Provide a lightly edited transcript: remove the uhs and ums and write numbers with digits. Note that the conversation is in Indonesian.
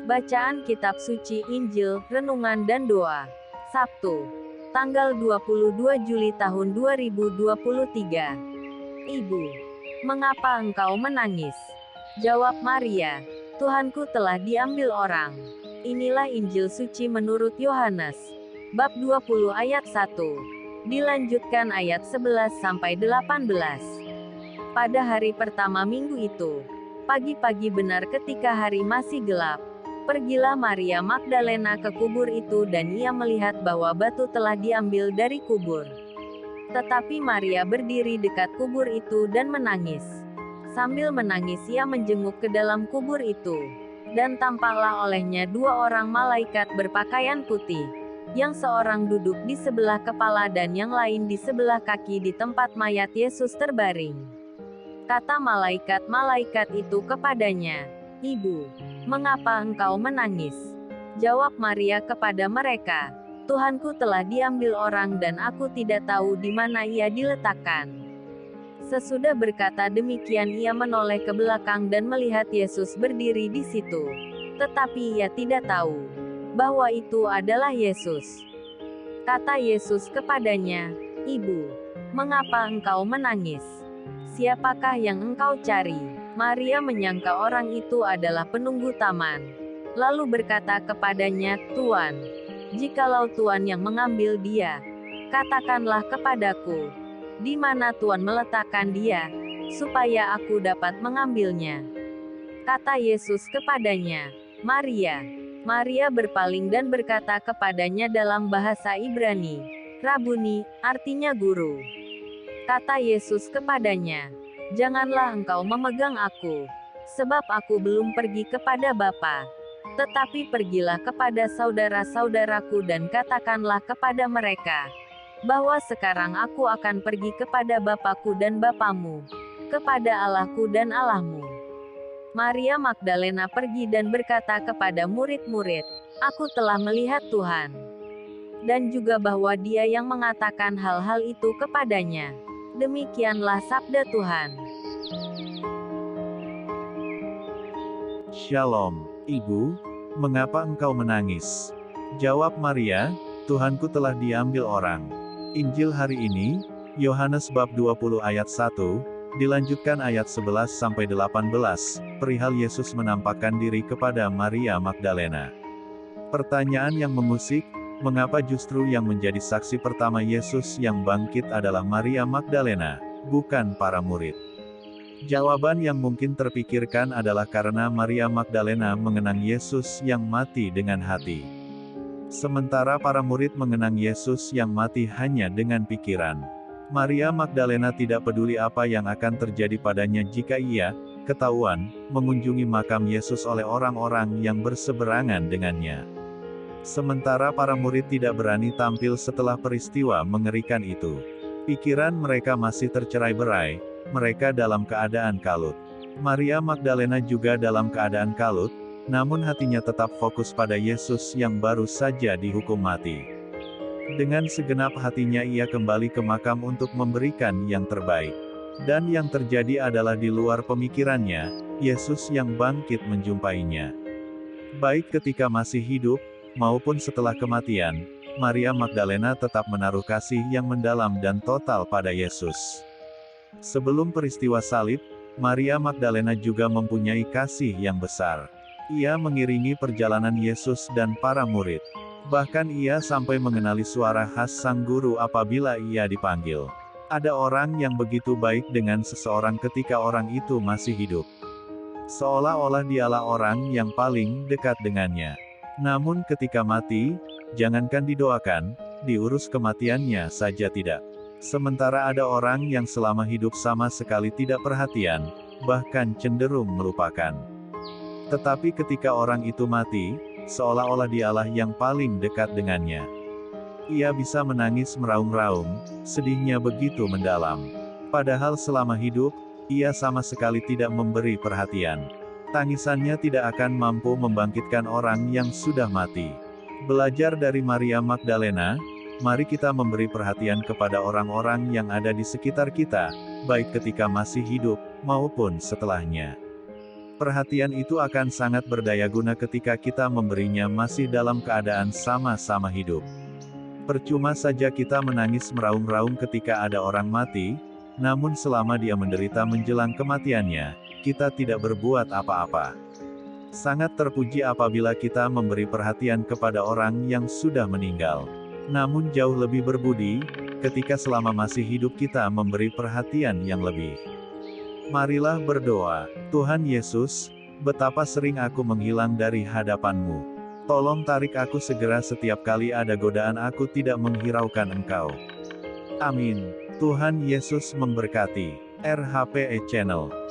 Bacaan Kitab Suci Injil, Renungan dan Doa. Sabtu, tanggal 22 Juli tahun 2023. Ibu, mengapa engkau menangis? Jawab Maria, Tuhanku telah diambil orang. Inilah Injil Suci menurut Yohanes. Bab 20 ayat 1. Dilanjutkan ayat 11 sampai 18. Pada hari pertama minggu itu, pagi-pagi benar ketika hari masih gelap, pergilah Maria Magdalena ke kubur itu dan ia melihat bahwa batu telah diambil dari kubur. Tetapi Maria berdiri dekat kubur itu dan menangis. Sambil menangis ia menjenguk ke dalam kubur itu. Dan tampaklah olehnya dua orang malaikat berpakaian putih, yang seorang duduk di sebelah kepala dan yang lain di sebelah kaki di tempat mayat Yesus terbaring. Kata malaikat-malaikat itu kepadanya, "Ibu, mengapa engkau menangis?" Jawab Maria kepada mereka, "Tuhanku telah diambil orang dan aku tidak tahu di mana ia diletakkan." Sesudah berkata demikian ia menoleh ke belakang dan melihat Yesus berdiri di situ. Tetapi ia tidak tahu bahwa itu adalah Yesus. Kata Yesus kepadanya, "Ibu, mengapa engkau menangis? Siapakah yang engkau cari?" Maria menyangka orang itu adalah penunggu taman. Lalu berkata kepadanya, "Tuan, jikalau Tuan yang mengambil dia, katakanlah kepadaku, di mana Tuan meletakkan dia, supaya aku dapat mengambilnya." Kata Yesus kepadanya, "Maria." Maria berpaling dan berkata kepadanya dalam bahasa Ibrani, "Rabuni," artinya guru. Kata Yesus kepadanya, "Janganlah engkau memegang aku, sebab aku belum pergi kepada Bapa. Tetapi pergilah kepada saudara-saudaraku dan katakanlah kepada mereka, bahwa sekarang aku akan pergi kepada Bapakku dan Bapamu, kepada Allahku dan Allahmu." Maria Magdalena pergi dan berkata kepada murid-murid, "Aku telah melihat Tuhan." Dan juga bahwa Dia yang mengatakan hal-hal itu kepadanya. Demikianlah sabda Tuhan. Shalom, Ibu, mengapa engkau menangis? Jawab Maria, "Tuhanku telah diambil orang." Injil hari ini, Yohanes bab 20 ayat 1, dilanjutkan ayat 11 sampai 18, perihal Yesus menampakkan diri kepada Maria Magdalena. Pertanyaan yang mengusik, mengapa justru yang menjadi saksi pertama Yesus yang bangkit adalah Maria Magdalena, bukan para murid? Jawaban yang mungkin terpikirkan adalah karena Maria Magdalena mengenang Yesus yang mati dengan hati. Sementara para murid mengenang Yesus yang mati hanya dengan pikiran. Maria Magdalena tidak peduli apa yang akan terjadi padanya jika ia ketahuan mengunjungi makam Yesus oleh orang-orang yang berseberangan dengannya. Sementara para murid tidak berani tampil setelah peristiwa mengerikan itu. Pikiran mereka masih tercerai-berai, mereka dalam keadaan kalut. Maria Magdalena juga dalam keadaan kalut, namun hatinya tetap fokus pada Yesus yang baru saja dihukum mati. Dengan segenap hatinya ia kembali ke makam untuk memberikan yang terbaik. Dan yang terjadi adalah di luar pemikirannya, Yesus yang bangkit menjumpainya. Baik ketika masih hidup, maupun setelah kematian, Maria Magdalena tetap menaruh kasih yang mendalam dan total pada Yesus. Sebelum peristiwa salib, Maria Magdalena juga mempunyai kasih yang besar. Ia mengiringi perjalanan Yesus dan para murid. Bahkan ia sampai mengenali suara khas sang guru apabila ia dipanggil. Ada orang yang begitu baik dengan seseorang ketika orang itu masih hidup. Seolah-olah dialah orang yang paling dekat dengannya. Namun ketika mati, jangankan didoakan, diurus kematiannya saja tidak. Sementara ada orang yang selama hidup sama sekali tidak perhatian, bahkan cenderung melupakan. Tetapi ketika orang itu mati, seolah-olah dialah yang paling dekat dengannya. Ia bisa menangis meraung-raung, sedihnya begitu mendalam. Padahal selama hidup, ia sama sekali tidak memberi perhatian. Tangisannya tidak akan mampu membangkitkan orang yang sudah mati. Belajar dari Maria Magdalena, mari kita memberi perhatian kepada orang-orang yang ada di sekitar kita, baik ketika masih hidup, maupun setelahnya. Perhatian itu akan sangat berdaya guna ketika kita memberinya masih dalam keadaan sama-sama hidup. Percuma saja kita menangis meraung-raung ketika ada orang mati, namun selama dia menderita menjelang kematiannya, kita tidak berbuat apa-apa. Sangat terpuji apabila kita memberi perhatian kepada orang yang sudah meninggal. Namun jauh lebih berbudi, ketika selama masih hidup kita memberi perhatian yang lebih. Marilah berdoa. Tuhan Yesus, betapa sering aku menghilang dari hadapan-Mu. Tolong tarik aku segera setiap kali ada godaan aku tidak menghiraukan Engkau. Amin. Tuhan Yesus memberkati. RHPE Channel.